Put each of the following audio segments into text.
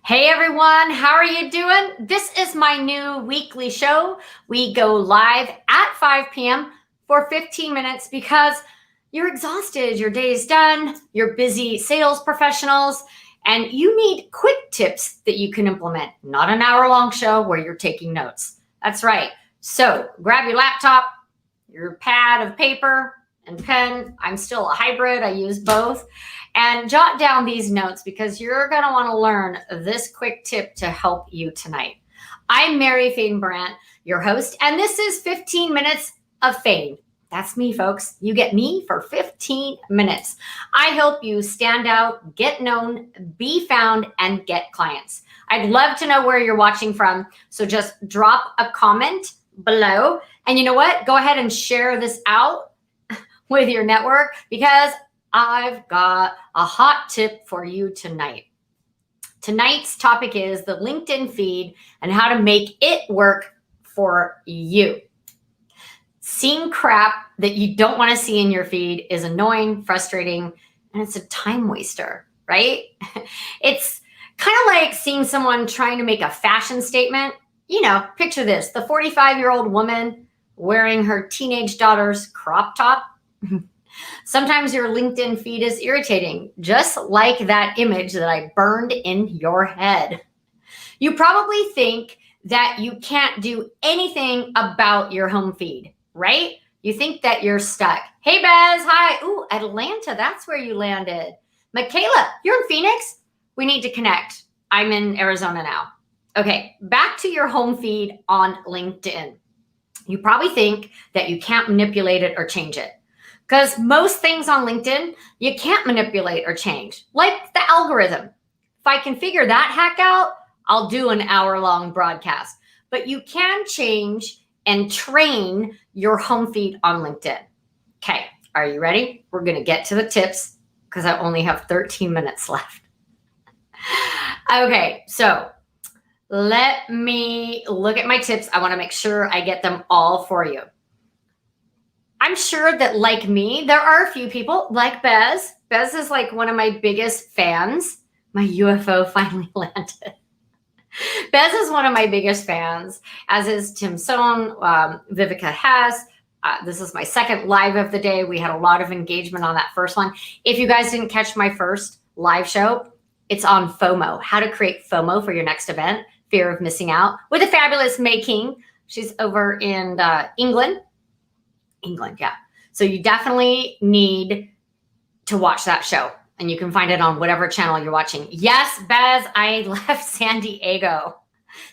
Hey everyone, how are you doing? This is my new weekly show. We go live at 5 p.m. for 15 minutes because you're exhausted, your day is done, you're busy sales professionals, and you need quick tips that you can implement, not an hour-long show where you're taking notes. That's right. So grab your laptop, your pad of paper and pen. I'm still a hybrid, I use both. And jot down these notes because you're going to want to learn this quick tip to help you tonight. I'm Mary FAIN Brandt, your host, and this is 15 minutes of FAIN. That's me, folks. You get me for 15 minutes. I help you stand out, get known, be found, and get clients. I'd love to know where you're watching from, so just drop a comment below. And you know what? Go ahead and share this out with your network because I've got a hot tip for you tonight. Tonight's topic is the LinkedIn feed and how to make it work for you. Seeing crap that you don't want to see in your feed is annoying, frustrating, and it's a time waster, right? It's kind of like seeing someone trying to make a fashion statement. You know, picture this, the 45-year-old woman wearing her teenage daughter's crop top. Sometimes your LinkedIn feed is irritating, just like that image that I burned in your head. You probably think that you can't do anything about your home feed, right? You think that you're stuck. Hey, Bez, hi. Ooh, Atlanta, that's where you landed. Michaela, you're in Phoenix? We need to connect. I'm in Arizona now. Okay, back to your home feed on LinkedIn. You probably think that you can't manipulate it or change it. Because most things on LinkedIn, you can't manipulate or change, like the algorithm. If I can figure that hack out, I'll do an hour-long broadcast. But you can change and train your home feed on LinkedIn. Okay, are you ready? We're going to get to the tips because I only have 13 minutes left. Okay, so let me look at my tips. I want to make sure I get them all for you. I'm sure that, like me, there are a few people like Bez. Bez is like one of my biggest fans. My UFO finally landed. Bez is one of my biggest fans, as is Tim Sohn, Vivica Hess. This is my second live of the day. We had a lot of engagement on that first one. If you guys didn't catch my first live show, it's on FOMO, how to create FOMO for your next event, fear of missing out, with a fabulous May King. She's over in England, yeah. So you definitely need to watch that show, and you can find it on whatever channel you're watching. Yes, Bez, I left San Diego.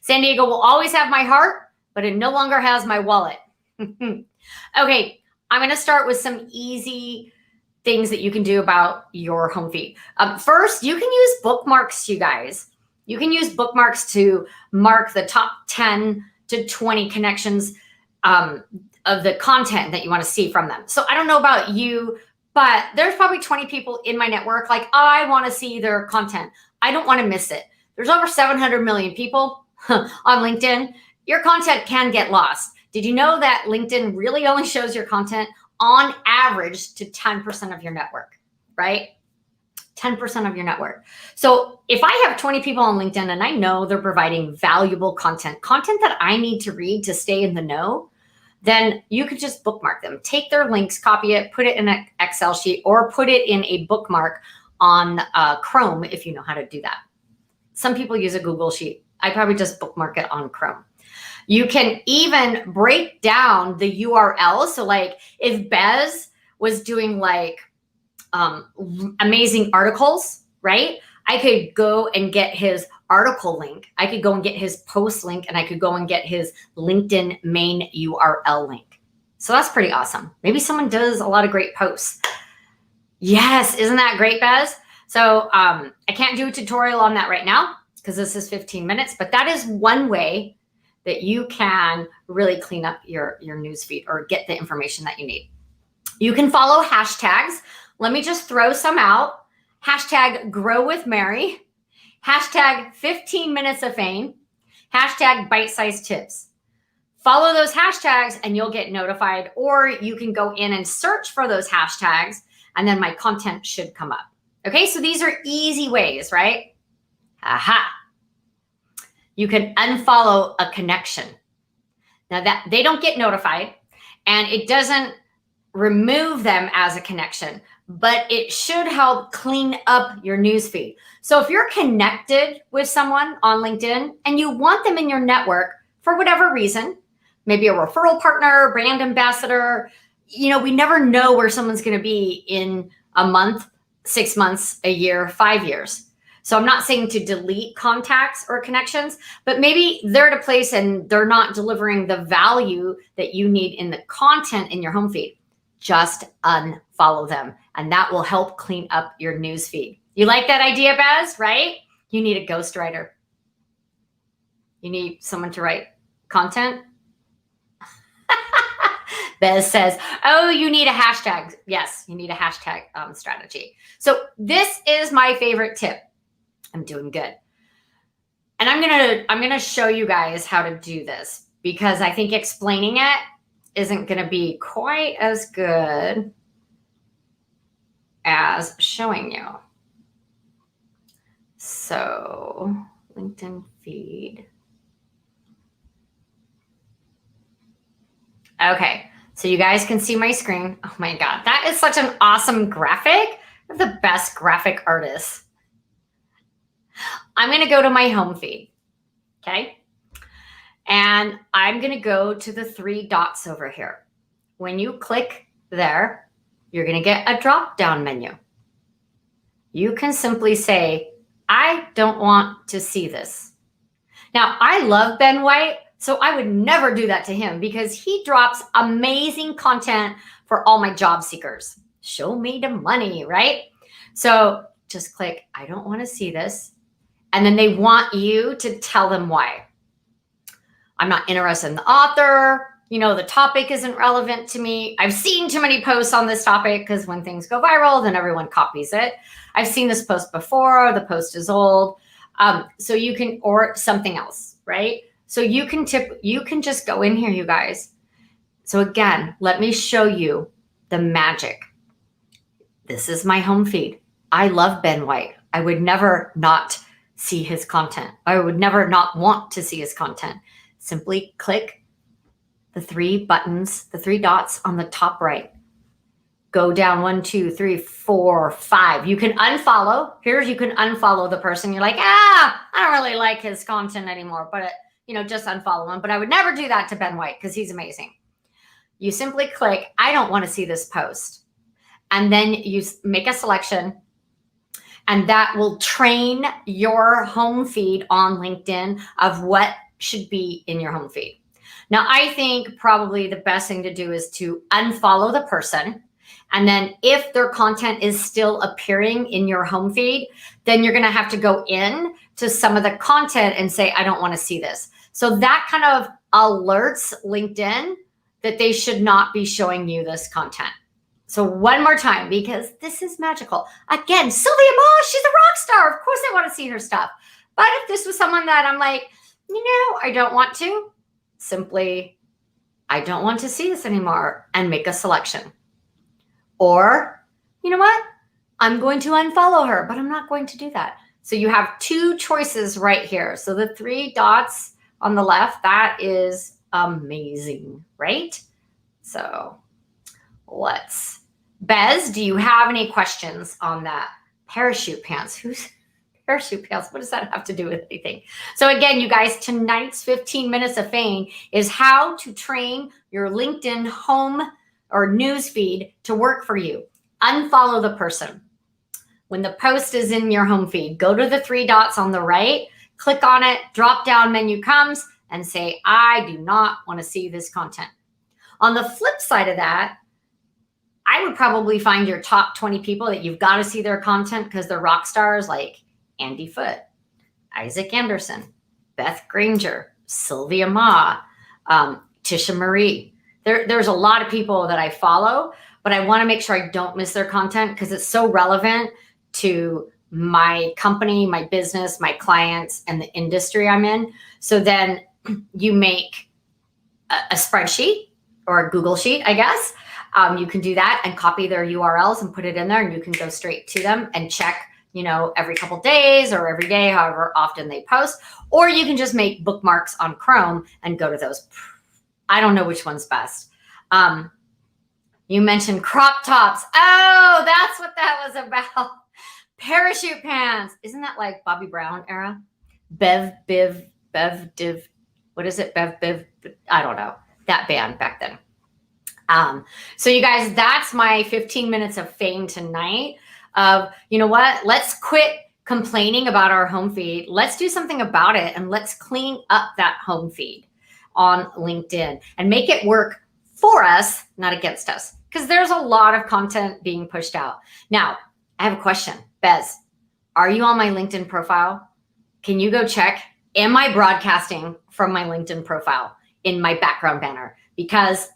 San Diego will always have my heart, but it no longer has my wallet. Okay, I'm going to start with some easy things that you can do about your home feed. First, you can use bookmarks, you guys. You can use bookmarks to mark the top 10 to 20 connections of the content that you want to see from them. So I don't know about you, but there's probably 20 people in my network like, I want to see their content. I don't want to miss it. There's over 700 million people on LinkedIn. Your content can get lost. Did you know that LinkedIn really only shows your content on average to 10% of your network, right? 10% of your network. So if I have 20 people on LinkedIn and I know they're providing valuable content that I need to read to stay in the know, then you could just bookmark them. Take their links, copy it, put it in an Excel sheet, or put it in a bookmark on Chrome if you know how to do that. Some people use a Google Sheet. I probably just bookmark it on Chrome. You can even break down the URL. So like if Bez was doing like amazing articles, right? I could go and get his article link. I could go and get his post link, and I could go and get his LinkedIn main URL link. So that's pretty awesome. Maybe someone does a lot of great posts. Yes, isn't that great, Bez? So I can't do a tutorial on that right now because this is 15 minutes, but that is one way that you can really clean up your newsfeed or get the information that you need. You can follow hashtags. Let me just throw some out. Hashtag grow with Mary, hashtag 15 minutes of FAIN, hashtag bite-sized tips. Follow those hashtags and you'll get notified, or you can go in and search for those hashtags and then my content should come up. Okay, so these are easy ways, right? Aha. you can unfollow a connection. Now that they don't get notified and it doesn't remove them as a connection, but it should help clean up your newsfeed. So if you're connected with someone on LinkedIn and you want them in your network for whatever reason, maybe a referral partner, brand ambassador, we never know where someone's going to be in a month, 6 months, a year, 5 years. So I'm not saying to delete contacts or connections, but maybe they're at a place and they're not delivering the value that you need in the content in your home feed. Just unfollow them, and that will help clean up your news feed. You like that idea, Bez, right? You need a ghostwriter. You need someone to write content. Bez says, oh, you need a hashtag. Yes, you need a hashtag strategy. So this is my favorite tip. I'm doing good. And I'm gonna show you guys how to do this because I think explaining it isn't gonna be quite as good as showing you. So LinkedIn feed. Okay, so you guys can see my screen. Oh my God, that is such an awesome graphic. They're the best graphic artists. I'm gonna go to my home feed, okay? And I'm gonna go to the 3 dots over here. When you click there, you're gonna get a drop-down menu. You can simply say, I don't want to see this. Now, I love Ben White, so I would never do that to him because he drops amazing content for all my job seekers. Show me the money, right? So just click, I don't want to see this. And then they want you to tell them why. I'm not interested in the author. The topic isn't relevant to me. I've seen too many posts on this topic because when things go viral, then everyone copies it. I've seen this post before. The post is old. So you can, or something else, right? So you can just go in here, you guys. So again, let me show you the magic. This is my home feed. I love Ben White. I would never not see his content. I would never not want to see his content. Simply click the 3 buttons, the 3 dots on the top right. Go down 1, 2, 3, 4, 5. You can unfollow. Here you can unfollow the person. You're like, I don't really like his content anymore, but just unfollow him. But I would never do that to Ben White because he's amazing. You simply click, I don't want to see this post. And then you make a selection. And that will train your home feed on LinkedIn of what should be in your home feed. Now, I think probably the best thing to do is to unfollow the person. And then if their content is still appearing in your home feed, then you're going to have to go in to some of the content and say, I don't want to see this. So that kind of alerts LinkedIn that they should not be showing you this content. So one more time, because this is magical. Again, Sylvia Ma, she's a rock star. Of course I want to see her stuff. But if this was someone that I'm like, I don't want to, simply, I don't want to see this anymore and make a selection. Or, you know what? I'm going to unfollow her, but I'm not going to do that. So you have 2 choices right here. So the 3 dots on the left, that is amazing, right? So Bez, do you have any questions on that? Parachute pants. Who's parachute pants? What does that have to do with anything? So again, you guys, tonight's 15 minutes of FAIN is how to train your LinkedIn home or news feed to work for you. Unfollow the person. When the post is in your home feed, go to the 3 dots on the right, click on it, drop down menu comes, and say, I do not want to see this content. On the flip side of that, I would probably find your top 20 people that you've got to see their content because they're rock stars like Andy Foote, Isaac Anderson, Beth Granger, Sylvia Ma, Tisha Marie. There's a lot of people that I follow, but I want to make sure I don't miss their content because it's so relevant to my company, my business, my clients, and the industry I'm in. So then you make a spreadsheet or a Google sheet, I guess. You can do that and copy their URLs and put it in there, and you can go straight to them and check, every couple days or every day, however often they post, or you can just make bookmarks on Chrome and go to those. I don't know which one's best. You mentioned crop tops. Oh, that's what that was about. Parachute pants. Isn't that like Bobby Brown era? Bev, Div. What is it? Bev, Biv. I don't know. That band back then. So you guys, that's my 15 minutes of fame tonight of, you know what? Let's quit complaining about our home feed. Let's do something about it, and let's clean up that home feed on LinkedIn and make it work for us, not against us, because there's a lot of content being pushed out. Now, I have a question. Bez, are you on my LinkedIn profile? Can you go check? Am I broadcasting from my LinkedIn profile in my background banner? Because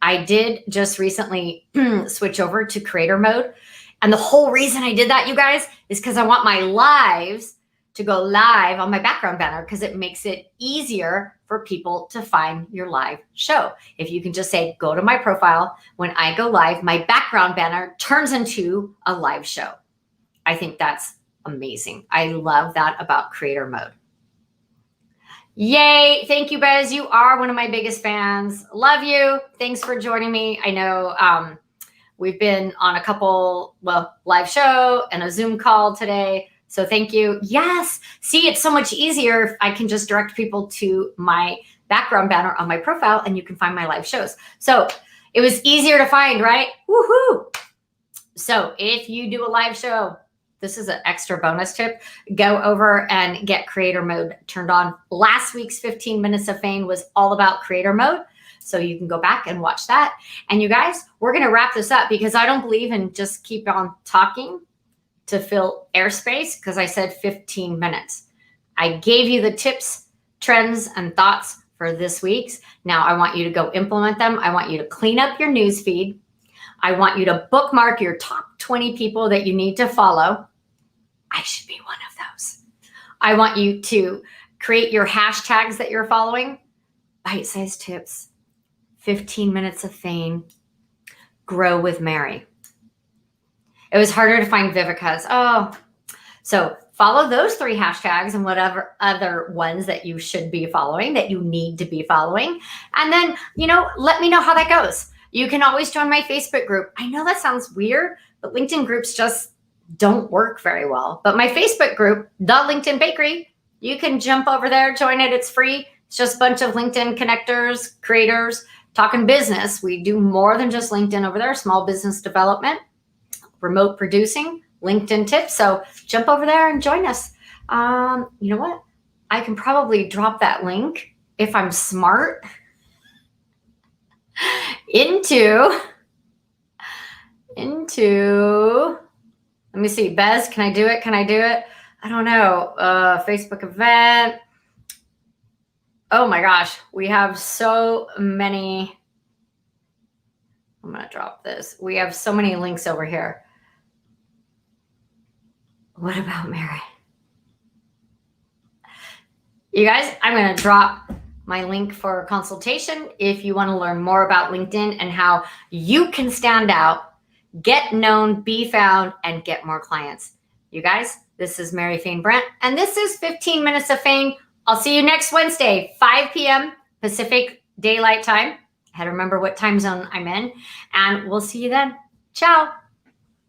I did just recently switch over to creator mode. And the whole reason I did that, you guys, is because I want my lives to go live on my background banner, because it makes it easier for people to find your live show. If you can just say, go to my profile, when I go live, my background banner turns into a live show. I think that's amazing. I love that about creator mode. Yay. Thank you, Bez. You are one of my biggest fans. Love you. Thanks for joining me. I know we've been on a couple, live show and a Zoom call today. So thank you. Yes. See, it's so much easier if I can just direct people to my background banner on my profile, and you can find my live shows. So it was easier to find, right? Woohoo. So if you do a live show, this is an extra bonus tip. Go over and get creator mode turned on. Last week's 15 minutes of FAIN was all about creator mode. So you can go back and watch that. And you guys, we're going to wrap this up, because I don't believe in just keep on talking to fill airspace, because I said 15 minutes. I gave you the tips, trends, and thoughts for this week's. Now I want you to go implement them. I want you to clean up your news feed. I want you to bookmark your top 20 people that you need to follow. I should be one of those. I want you to create your hashtags that you're following. Bite-sized tips. 15 minutes of FAIN. Grow with Mary. It was harder to find Vivica's. So follow those 3 hashtags and whatever other ones that you should be following, that you need to be following. And then, let me know how that goes. You can always join my Facebook group. I know that sounds weird, but LinkedIn groups just don't work very well. But my Facebook group, The LinkedIn Bakery, you can jump over there, join it. It's free. It's just a bunch of LinkedIn connectors, creators, talking business. We do more than just LinkedIn over there. Small business development, remote producing, LinkedIn tips. So jump over there and join us. You know what? I can probably drop that link, if I'm smart, into, let me see, Bez, can I do it? I don't know. Facebook event. Oh my gosh, we have so many. I'm going to drop this. We have so many links over here. What about Mary? You guys, I'm going to drop my link for a consultation if you want to learn more about LinkedIn and how you can stand out, get known, be found, and get more clients. You guys, this is Mary FAIN Brent, and this is 15 Minutes of FAIN. I'll see you next Wednesday, 5 p.m. Pacific Daylight Time. I had to remember what time zone I'm in, and we'll see you then. Ciao.